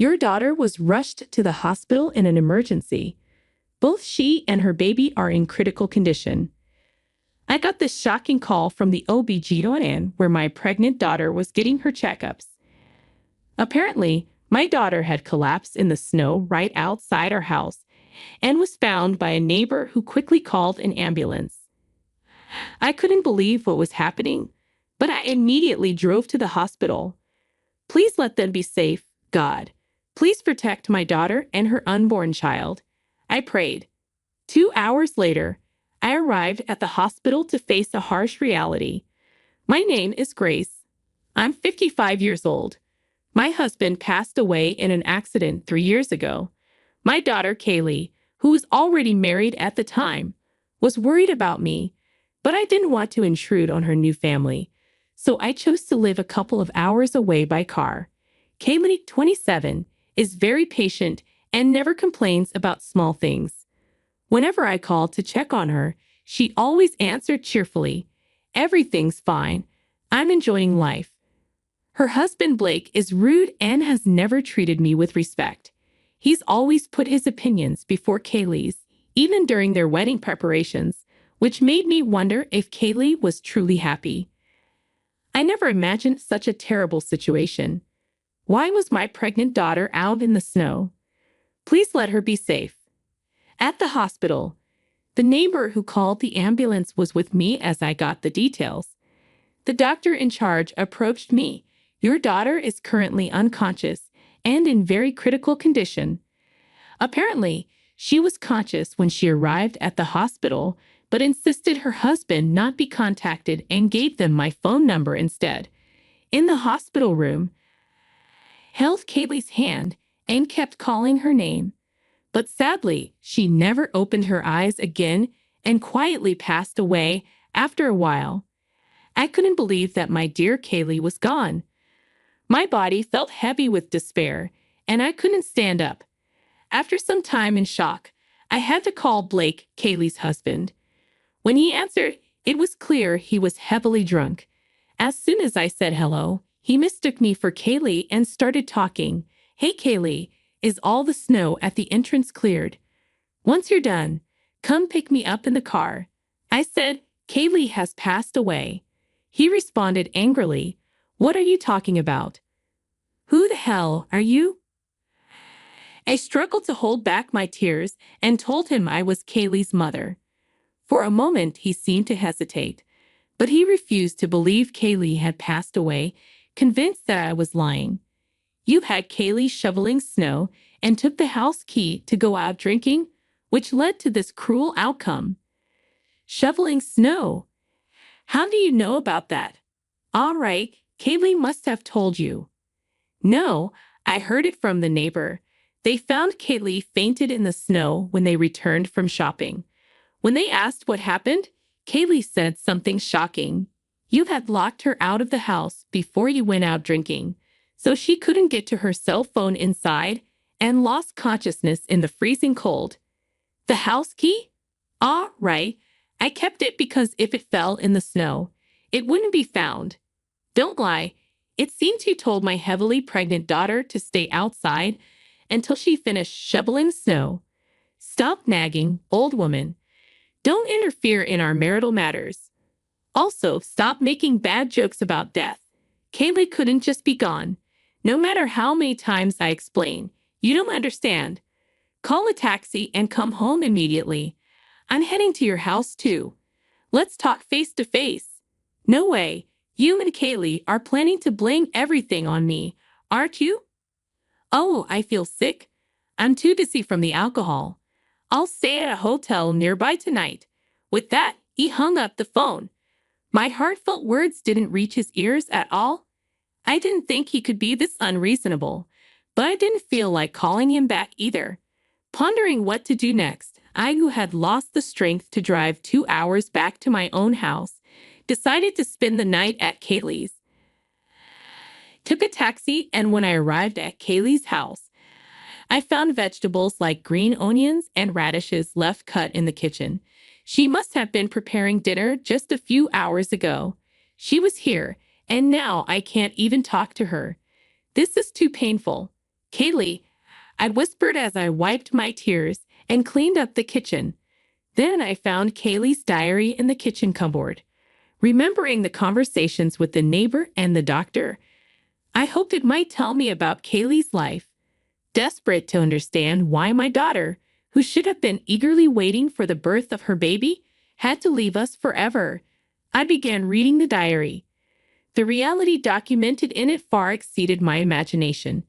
Your daughter was rushed to the hospital in an emergency. Both she and her baby are in critical condition. I got this shocking call from the OB/GYN where my pregnant daughter was getting her checkups. Apparently, my daughter had collapsed in the snow right outside our house and was found by a neighbor who quickly called an ambulance. I couldn't believe what was happening, but I immediately drove to the hospital. Please let them be safe, God. Please protect my daughter and her unborn child. I prayed. 2 hours later, I arrived at the hospital to face a harsh reality. My name is Grace. I'm 55 years old. My husband passed away in an accident 3 years ago. My daughter, Kaylee, who was already married at the time, was worried about me, but I didn't want to intrude on her new family, so I chose to live a couple of hours away by car. Kaylee, 27, is very patient and never complains about small things. Whenever I called to check on her, she always answered cheerfully, "Everything's fine. I'm enjoying life." Her husband, Blake, is rude and has never treated me with respect. He's always put his opinions before Kaylee's, even during their wedding preparations, which made me wonder if Kaylee was truly happy. I never imagined such a terrible situation. Why was my pregnant daughter out in the snow? Please let her be safe. At the hospital, the neighbor who called the ambulance was with me as I got the details. The doctor in charge approached me. "Your daughter is currently unconscious and in very critical condition." Apparently, she was conscious when she arrived at the hospital, but insisted her husband not be contacted and gave them my phone number instead. In the hospital room, held Kaylee's hand and kept calling her name. But sadly, she never opened her eyes again and quietly passed away after a while. I couldn't believe that my dear Kaylee was gone. My body felt heavy with despair, and I couldn't stand up. After some time in shock, I had to call Blake, Kaylee's husband. When he answered, it was clear he was heavily drunk. As soon as I said hello, he mistook me for Kaylee and started talking. "Hey, Kaylee, is all the snow at the entrance cleared? Once you're done, come pick me up in the car." I said, "Kaylee has passed away." He responded angrily, "What are you talking about? Who the hell are you?" I struggled to hold back my tears and told him I was Kaylee's mother. For a moment, he seemed to hesitate, but he refused to believe Kaylee had passed away, convinced that I was lying. "You had Kaylee shoveling snow and took the house key to go out drinking, which led to this cruel outcome." "Shoveling snow? How do you know about that?" "All right, Kaylee must have told you." "No, I heard it from the neighbor. They found Kaylee fainted in the snow when they returned from shopping. When they asked what happened, Kaylee said something shocking. You had locked her out of the house before you went out drinking, so she couldn't get to her cell phone inside and lost consciousness in the freezing cold. The house key? All right, I kept it because if it fell in the snow, it wouldn't be found. Don't lie, it seems you told my heavily pregnant daughter to stay outside until she finished shoveling snow. Stop nagging, old woman. Don't interfere in our marital matters. Also, stop making bad jokes about death. Kaylee couldn't just be gone. No matter how many times I explain, you don't understand. Call a taxi and come home immediately. I'm heading to your house too. Let's talk face to face." "No way. You and Kaylee are planning to blame everything on me, aren't you?" "Oh, I feel sick. I'm too dizzy from the alcohol. I'll stay at a hotel nearby tonight." With that, he hung up the phone. My heartfelt words didn't reach his ears at all. I didn't think he could be this unreasonable, but I didn't feel like calling him back either. Pondering what to do next, I, who had lost the strength to drive 2 hours back to my own house, decided to spend the night at Kaylee's. Took a taxi, and when I arrived at Kaylee's house, I found vegetables like green onions and radishes left cut in the kitchen. She must have been preparing dinner just a few hours ago. She was here, and now I can't even talk to her. This is too painful. Kaylee, I'd whispered as I wiped my tears and cleaned up the kitchen. Then I found Kaylee's diary in the kitchen cupboard. Remembering the conversations with the neighbor and the doctor, I hoped it might tell me about Kaylee's life. Desperate to understand why my daughter, who should have been eagerly waiting for the birth of her baby, had to leave us forever, I began reading the diary. The reality documented in it far exceeded my imagination.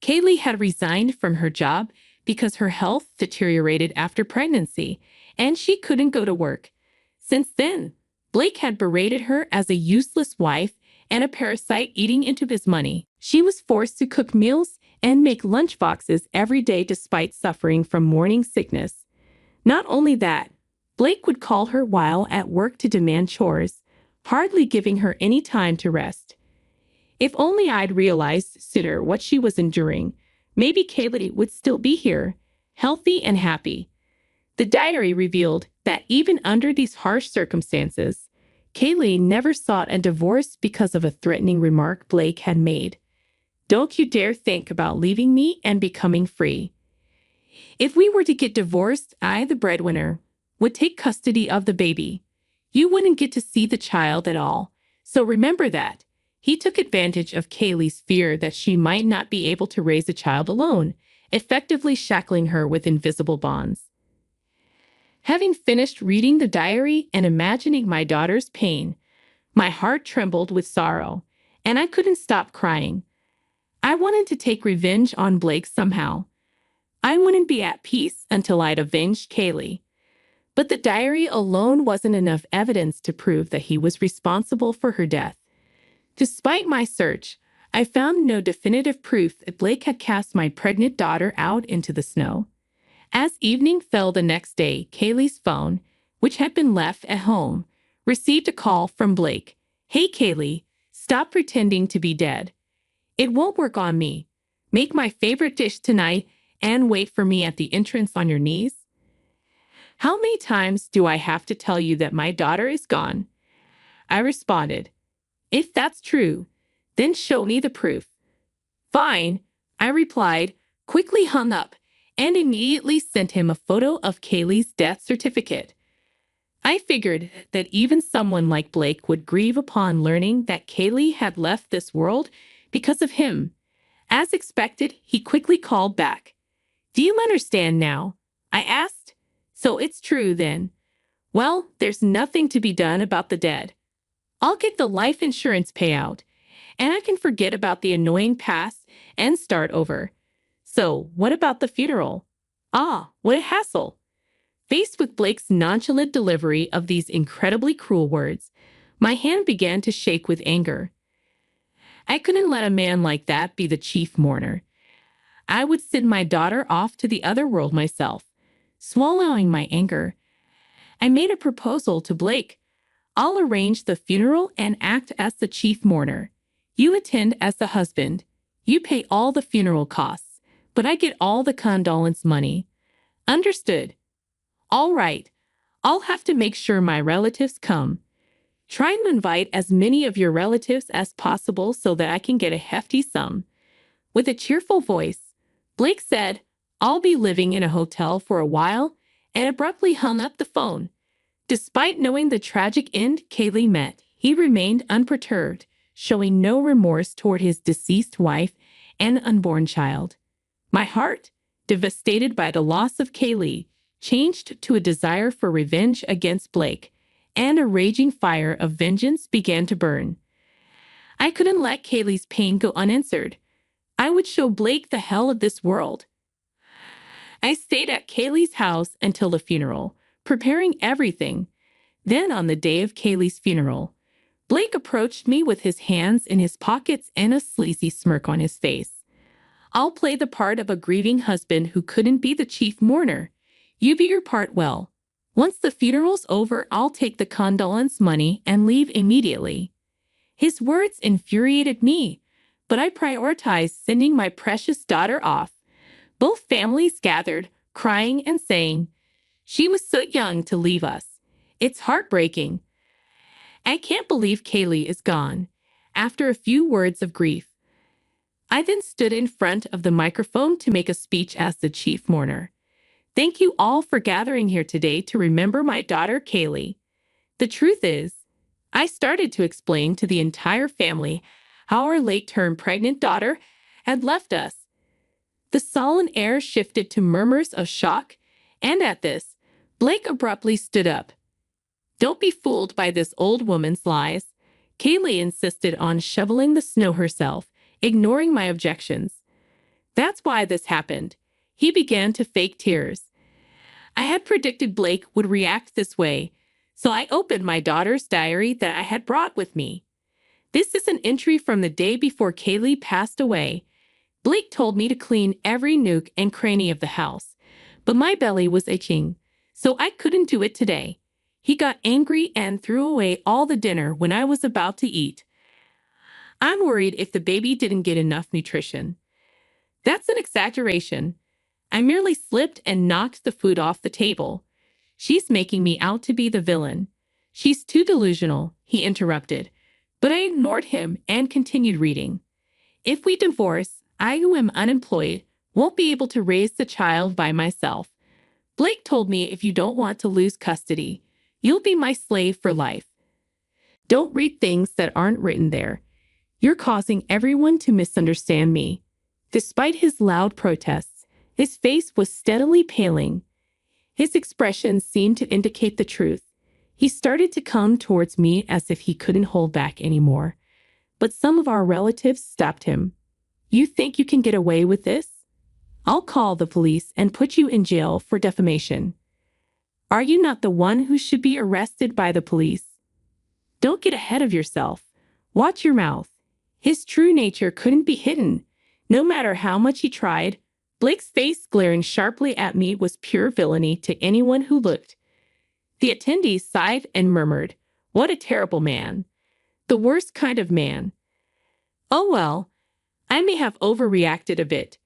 Kaylee had resigned from her job because her health deteriorated after pregnancy, and she couldn't go to work. Since then, Blake had berated her as a useless wife and a parasite eating into his money. She was forced to cook meals and make lunchboxes every day despite suffering from morning sickness. Not only that, Blake would call her while at work to demand chores, hardly giving her any time to rest. If only I'd realized sooner what she was enduring, maybe Kaylee would still be here, healthy and happy. The diary revealed that even under these harsh circumstances, Kaylee never sought a divorce because of a threatening remark Blake had made. "Don't you dare think about leaving me and becoming free. If we were to get divorced, I, the breadwinner, would take custody of the baby. You wouldn't get to see the child at all. So remember that." He took advantage of Kaylee's fear that she might not be able to raise a child alone, effectively shackling her with invisible bonds. Having finished reading the diary and imagining my daughter's pain, my heart trembled with sorrow, and I couldn't stop crying. I wanted to take revenge on Blake somehow. I wouldn't be at peace until I'd avenged Kaylee. But the diary alone wasn't enough evidence to prove that he was responsible for her death. Despite my search, I found no definitive proof that Blake had cast my pregnant daughter out into the snow. As evening fell the next day, Kaylee's phone, which had been left at home, received a call from Blake. "Hey, Kaylee, stop pretending to be dead. It won't work on me. Make my favorite dish tonight and wait for me at the entrance on your knees." "How many times do I have to tell you that my daughter is gone?" I responded. "If that's true, then show me the proof." "Fine," I replied, quickly hung up, and immediately sent him a photo of Kaylee's death certificate. I figured that even someone like Blake would grieve upon learning that Kaylee had left this world because of him. As expected, he quickly called back. "Do you understand now?" I asked. "So it's true then. Well, there's nothing to be done about the dead. I'll get the life insurance payout, and I can forget about the annoying past and start over. So, what about the funeral?" Ah, what a hassle. Faced with Blake's nonchalant delivery of these incredibly cruel words, my hand began to shake with anger. I couldn't let a man like that be the chief mourner. I would send my daughter off to the other world myself. Swallowing my anger, I made a proposal to Blake. "I'll arrange the funeral and act as the chief mourner. You attend as the husband. You pay all the funeral costs, but I get all the condolence money." "Understood." "All right. I'll have to make sure my relatives come. Try and invite as many of your relatives as possible so that I can get a hefty sum." With a cheerful voice, Blake said, "I'll be living in a hotel for a while," and abruptly hung up the phone. Despite knowing the tragic end Kaylee met, he remained unperturbed, showing no remorse toward his deceased wife and unborn child. My heart, devastated by the loss of Kaylee, changed to a desire for revenge against Blake, and a raging fire of vengeance began to burn. I couldn't let Kaylee's pain go unanswered. I would show Blake the hell of this world. I stayed at Kaylee's house until the funeral, preparing everything. Then on the day of Kaylee's funeral, Blake approached me with his hands in his pockets and a sleazy smirk on his face. "I'll play the part of a grieving husband who couldn't be the chief mourner. You do your part well. Once the funeral's over, I'll take the condolence money and leave immediately." His words infuriated me, but I prioritized sending my precious daughter off. Both families gathered, crying and saying, "She was so young to leave us. It's heartbreaking." I can't believe Kaylee is gone. After a few words of grief, I then stood in front of the microphone to make a speech as the chief mourner. Thank you all for gathering here today to remember my daughter, Kaylee. The truth is, I started to explain to the entire family how our late-term pregnant daughter had left us. The solemn air shifted to murmurs of shock, and at this, Blake abruptly stood up. Don't be fooled by this old woman's lies. Kaylee insisted on shoveling the snow herself, ignoring my objections. That's why this happened. He began to fake tears. I had predicted Blake would react this way, so I opened my daughter's diary that I had brought with me. This is an entry from the day before Kaylee passed away. Blake told me to clean every nook and cranny of the house, but my belly was itching, so I couldn't do it today. He got angry and threw away all the dinner when I was about to eat. I'm worried if the baby didn't get enough nutrition. That's an exaggeration. I merely slipped and knocked the food off the table. She's making me out to be the villain. She's too delusional, he interrupted, but I ignored him and continued reading. If we divorce, I, who am unemployed, won't be able to raise the child by myself. Blake told me if you don't want to lose custody, you'll be my slave for life. Don't read things that aren't written there. You're causing everyone to misunderstand me. Despite his loud protests, his face was steadily paling. His expression seemed to indicate the truth. He started to come towards me as if he couldn't hold back anymore. But some of our relatives stopped him. You think you can get away with this? I'll call the police and put you in jail for defamation. Are you not the one who should be arrested by the police? Don't get ahead of yourself. Watch your mouth. His true nature couldn't be hidden, no matter how much he tried. Blake's face glaring sharply at me was pure villainy to anyone who looked. The attendees sighed and murmured, "What a terrible man. The worst kind of man." Oh well, I may have overreacted a bit.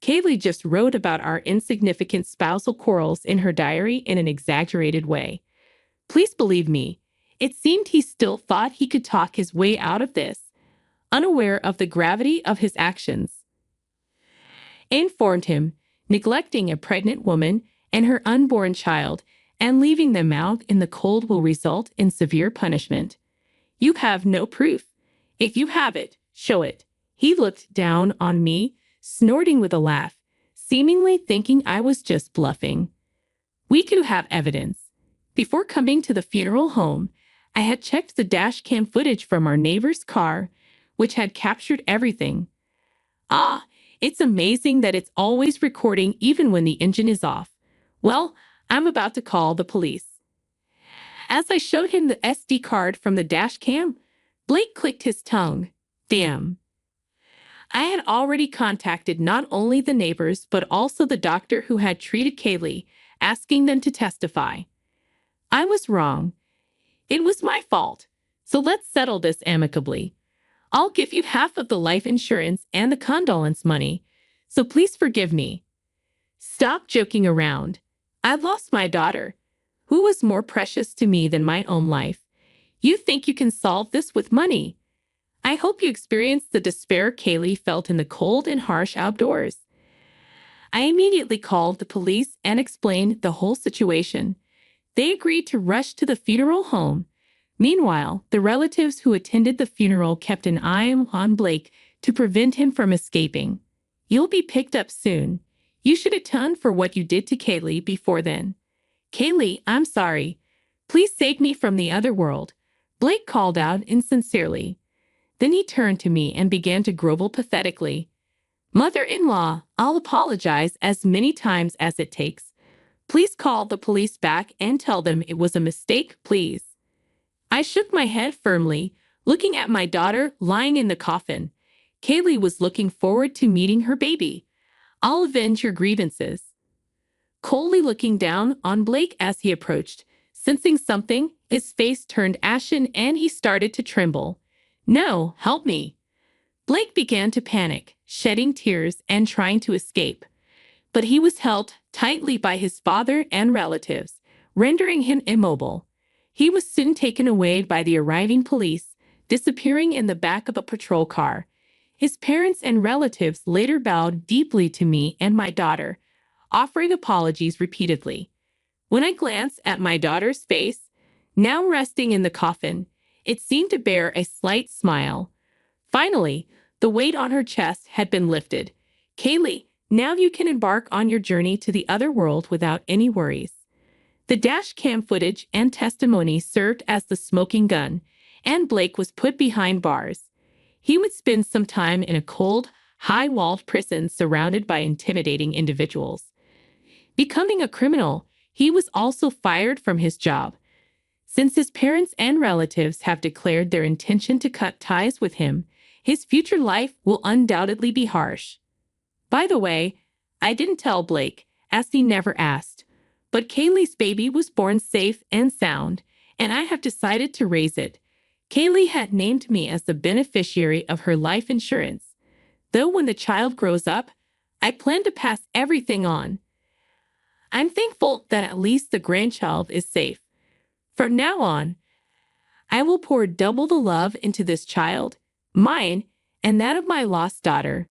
Kaylee just wrote about our insignificant spousal quarrels in her diary in an exaggerated way. Please believe me, it seemed he still thought he could talk his way out of this, unaware of the gravity of his actions. I informed him, neglecting a pregnant woman and her unborn child and leaving them out in the cold will result in severe punishment. You have no proof. If you have it, show it. He looked down on me, snorting with a laugh, seemingly thinking I was just bluffing. We could have evidence. Before coming to the funeral home, I had checked the dash cam footage from our neighbor's car, which had captured everything. Ah, it's amazing that it's always recording even when the engine is off. Well, I'm about to call the police. As I showed him the SD card from the dash cam, Blake clicked his tongue. Damn. I had already contacted not only the neighbors but also the doctor who had treated Kaylee, asking them to testify. I was wrong. It was my fault. So let's settle this amicably. I'll give you half of the life insurance and the condolence money, so please forgive me. Stop joking around. I lost my daughter, who was more precious to me than my own life. You think you can solve this with money? I hope you experienced the despair Kaylee felt in the cold and harsh outdoors. I immediately called the police and explained the whole situation. They agreed to rush to the funeral home. Meanwhile, the relatives who attended the funeral kept an eye on Blake to prevent him from escaping. You'll be picked up soon. You should atone for what you did to Kaylee before then. Kaylee, I'm sorry. Please save me from the other world. Blake called out insincerely. Then he turned to me and began to grovel pathetically. Mother-in-law, I'll apologize as many times as it takes. Please call the police back and tell them it was a mistake, please. I shook my head firmly, looking at my daughter lying in the coffin. Kaylee was looking forward to meeting her baby. I'll avenge your grievances. Coldly looking down on Blake as he approached, sensing something, his face turned ashen and he started to tremble. No, help me. Blake began to panic, shedding tears and trying to escape. But he was held tightly by his father and relatives, rendering him immobile. He was soon taken away by the arriving police, disappearing in the back of a patrol car. His parents and relatives later bowed deeply to me and my daughter, offering apologies repeatedly. When I glanced at my daughter's face, now resting in the coffin, it seemed to bear a slight smile. Finally, the weight on her chest had been lifted. Kaylee, now you can embark on your journey to the other world without any worries. The dash cam footage and testimony served as the smoking gun, and Blake was put behind bars. He would spend some time in a cold, high-walled prison surrounded by intimidating individuals. Becoming a criminal, he was also fired from his job. Since his parents and relatives have declared their intention to cut ties with him, his future life will undoubtedly be harsh. By the way, I didn't tell Blake, as he never asked, but Kaylee's baby was born safe and sound, and I have decided to raise it. Kaylee had named me as the beneficiary of her life insurance. Though when the child grows up, I plan to pass everything on. I'm thankful that at least the grandchild is safe. From now on, I will pour double the love into this child, mine, and that of my lost daughter.